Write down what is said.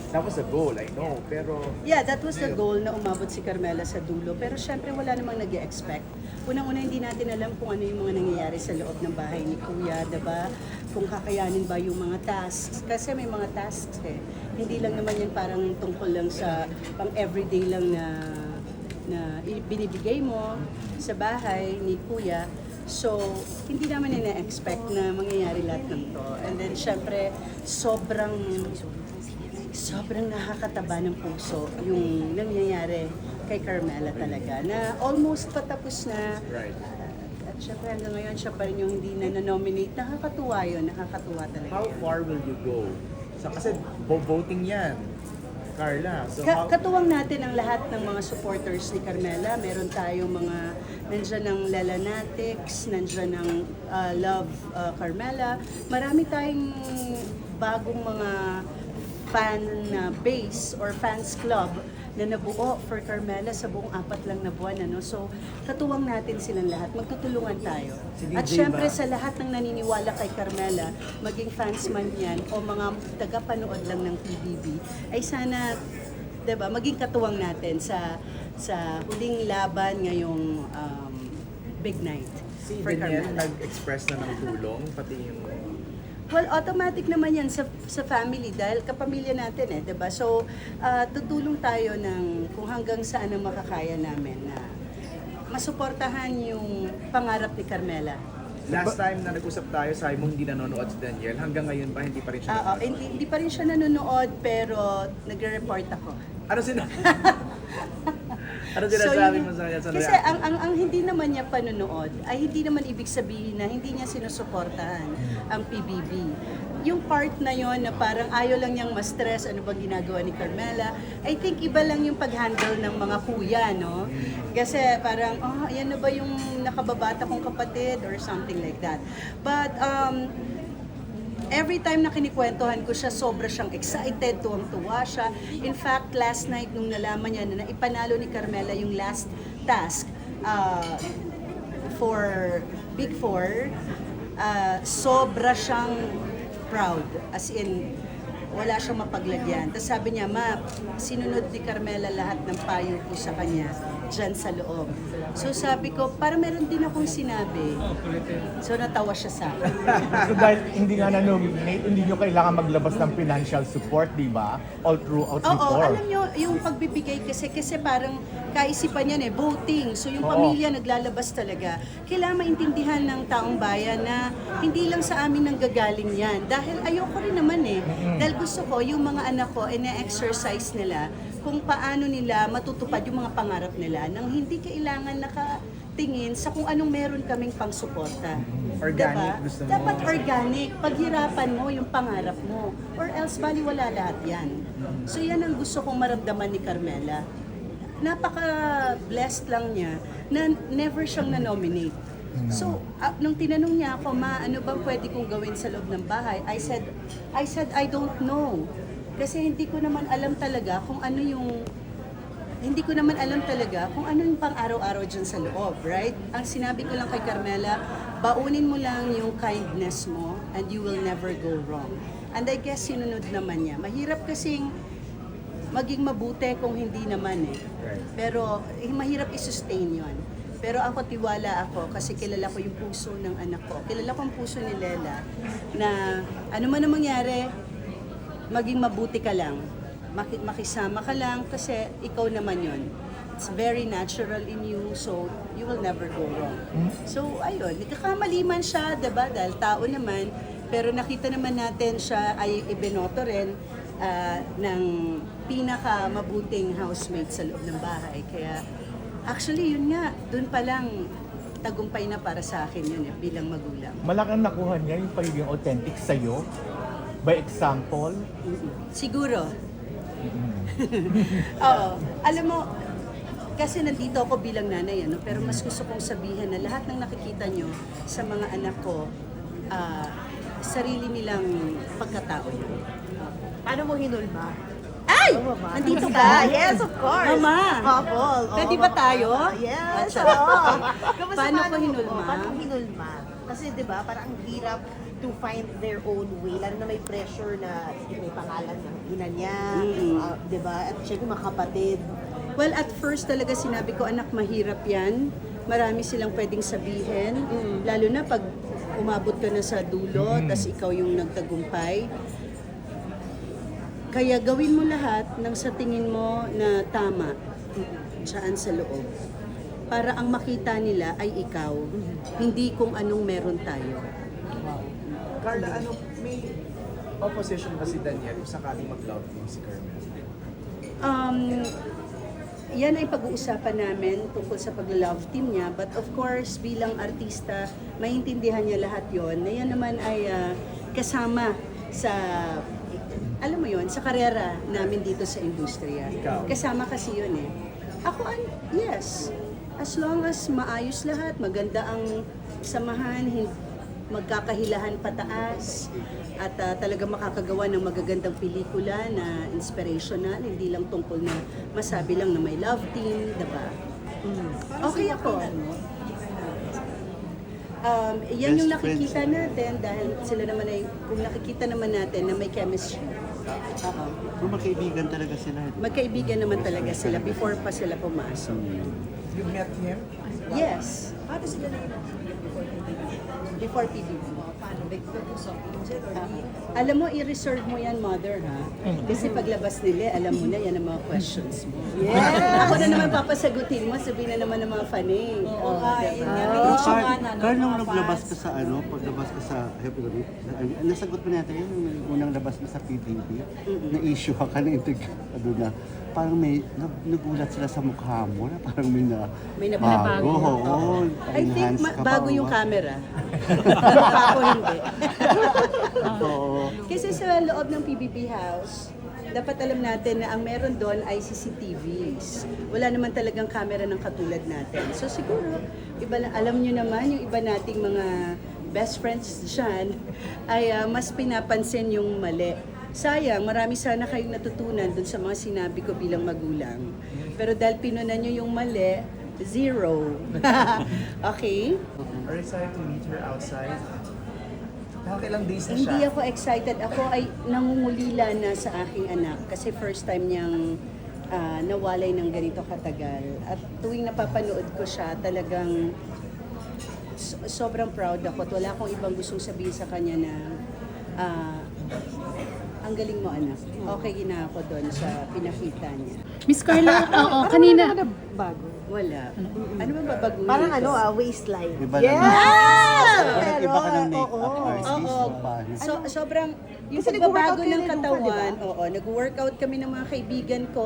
That was the goal, I know. Pero Yeah, that was the goal na umabot si Carmela sa dulo. Pero syempre wala namang nag-expect. Unang-una hindi natin alam kung ano yung mga nangyayari sa loob ng bahay ni Kuya, diba? Kung kakayanin ba yung mga tasks. Kasi may mga tasks eh. Hindi lang naman yan parang tungkol lang sa pang everyday lang na binibigay mo sa bahay ni Kuya. So, hindi naman ina-expect na mangyayari lahat ng to. And then, syempre, sobrang nakakataba ng puso yung nangyayari kay Carmela talaga. Na almost patapos na. right. At syempre, hanggang ngayon, siya pa rin yung hindi na nominate. Nakakatuwa yun. Nakakatuwa talaga. How far will you go? Kasi voting yan, Carla. So Katuwang natin ang lahat ng mga supporters ni Carmela. Meron tayong mga, nandyan ng Lalanatics, nandyan ng Love Carmela. Marami tayong bagong mga fan base or fans club na nabuo for Carmela sa buong 4 lang na buwan. Ano? So, katuwang natin silang lahat. Magtutulungan tayo. Si DJ At syempre ba? sa lahat ng naniniwala kay Carmela, maging fans man yan o mga tagapanood lang ng PBB, ay sana, 'di ba, maging katuwang natin sa huling laban ngayong big night si for Daniel Carmela. nag-express na ng tulong, pati yung Well, automatic naman yan sa family dahil kapamilya natin eh, 'di ba? So, tutulong tayo ng kung hanggang saan ang makakaya namin na masuportahan yung pangarap ni Carmela. last time na nag-usap tayo, sabi mo hindi nanonood si Daniel. Hanggang ngayon pa, hindi pa rin siya Oo, nanonood. hindi pa rin siya nanonood pero nagre-report ako. Ano ano sinasabi mo sa kanya sa Kasi reaction? ang hindi naman niya panonood ay hindi naman ibig sabihin na hindi niya sinusuportahan ang PBB. Yung part na yon na parang ayaw lang niyang ma-stress ano ba ginagawa ni Carmela, I think iba lang yung pag-handle ng mga kuya, no? Kasi parang, ayan na ba yung nakababata kong kapatid or something like that. But every time na kinikwentuhan ko siya, sobra siyang excited, tuwang-tuwa siya. In fact, last night nung nalaman niya na ipanalo ni Carmela yung last task for Big Four, sobra siyang proud. As in, wala siyang mapaglagyan. Tapos sabi niya, Ma, sinunod ni Carmela lahat ng payo ko sa kanya dyan sa loob. So sabi ko, para meron din akong sinabi. So natawa siya sa akin. So dahil hindi nga na-nominate, hindi nyo kailangan maglabas ng financial support, di ba? All throughout Oo, before. alam nyo, yung pagbibigay kasi parang kaisipan yan voting. So yung Oo. pamilya naglalabas talaga. Kailangan maintindihan ng taong bayan na hindi lang sa amin nanggagaling yan. Dahil ayoko rin naman eh. Dahil gusto ko, yung mga anak ko, na-exercise nila kung paano nila matutupad yung mga pangarap nila nang hindi kailangan nakatingin sa kung anong meron kaming pangsuporta. Organic, gusto mo? Dapat organic. Paghirapan mo yung pangarap mo. Or else, baliwala lahat yan. So yan ang gusto kong maramdaman ni Carmela. Napaka-blessed lang niya na never siyang na-nominate. So, nung tinanong niya ako, Ma, ano bang pwede kong gawin sa loob ng bahay? I said, I don't know. Kasi hindi ko naman alam talaga kung ano yung pang-araw-araw dyan sa loob, right? Ang sinabi ko lang kay Carmela, baunin mo lang yung kindness mo and you will never go wrong. And I guess sinunod naman niya. Mahirap kasing maging mabuti kung hindi naman eh. Right. Pero mahirap i-sustain yon. Pero ako tiwala ako kasi kilala ko yung puso ng anak ko. Kilala ko ang puso ni Lela na ano man ang mangyari, maging mabuti ka lang. Makisama ka lang kasi ikaw naman yon. It's very natural in you, so you will never go wrong. So, ayun, nagkakamali man siya, diba? Dahil tao naman, pero nakita naman natin siya ay ibinoto rin ng pinaka-mabuting housemate sa loob ng bahay. Kaya, actually, yun nga, dun pa lang, tagumpay na para sa akin yun bilang magulang. Malaking nakuha niya yung pagiging authentic sa'yo. By example, Siguro. Oo. Alam mo, kasi nandito ako bilang nanay, ano, pero mas gusto kong sabihin na lahat ng nakikita nyo sa mga anak ko, sarili nilang pagkatao yun. Paano mo hinulma? Ay! Oo, Mama. Nandito ka? Yes, of course. Mama! Couple. Pwede ba tayo? Yes. At Oo. Kamusta, Paano ko hinulma? Paano mo hinulma? Kasi 'di ba, parang ang hirap to find their own way, lalo na may pressure na may pangalan ng ina niya, di ba? At syempre mga kapatid. Well, at first talaga sinabi ko, anak, mahirap yan. Marami silang pwedeng sabihin. Lalo na pag umabot ka na sa dulo, tas ikaw yung nagtagumpay. Kaya gawin mo lahat ng sa tingin mo na tama saan sa loob. Para ang makita nila ay ikaw, hindi kung anong meron tayo. Carla, may opposition ba si Daniel kung sakaling mag-love team si Carmel? Yan ay pag-uusapan namin tungkol sa pag-love team niya. But of course, bilang artista, maintindihan niya lahat yon. Na yan naman ay kasama sa, alam mo yon, sa karera namin dito sa industriya. Ikaw? Kasama kasi yun eh. Ako, yes. As long as maayos lahat, maganda ang samahan, magkakahilahan pataas, at talaga makakagawa ng magagandang pelikula na inspirational, hindi lang tungkol na masabi lang na may love team, diba? Okay ako. Yan yung nakikita natin dahil sila naman ay, kung nakikita naman natin na may chemistry. Kung magkaibigan talaga sila. Magkaibigan naman talaga sila before pa sila pumasok. You met him? Yes. Paano sila na Before PBB. paano? Nag-usap sila or di? Alam mo, i-reserve mo yan, mother, ha? Kasi paglabas nila, alam mo na yan ang mga questions mo. Yes! Ako na naman papasagutin mo, sabihin na naman ng mga fanay. Oo nga, yun nga. diba? May issue nga na, no, Carl, nung mga naglabas fans. ka sa paglabas ka sa Happy Gabi, nasagot mo natin yun, yung unang labas mo sa PBB, na-issue ka na interview ka doon na parang may, nagulat sila sa mukha mo, na parang May nabago. Oo, I think enhance ka ba bago o yung what? camera. Mukha ko hindi. Oo. Kasi sa loob ng PBB House, dapat alam natin na ang meron doon ay CCTVs. Wala naman talagang camera ng katulad natin. So siguro, alam nyo naman, yung iba nating mga best friends dyan, ay mas pinapansin yung mali. Sayang, marami sana kayong natutunan dun sa mga sinabi ko bilang magulang. Pero dahil pinunan nyo yung mali, 0. Okay? Are you excited to meet her outside? Nakakailang days na siya. Hindi ako excited. Ako ay nangungulila na sa aking anak kasi first time niyang nawalay ng ganito katagal. At tuwing napapanood ko siya, talagang sobrang proud ako. At wala akong ibang gustong sabihin sa kanya na ang galing mo, anak. Okay na ako doon sa pinakita niya. Miss Carla, oo, kanina. Bago. Wala. Ano ba babaguhin? Parang ko? waistline. Iba Yes! Parang iba ka ng makeup Oo. artist. Oo. o paano? Sobrang, yung Kasi pagbabago nag-workout kayo ng rin, katawan, di ba? oo, nag-workout kami ng mga kaibigan ko,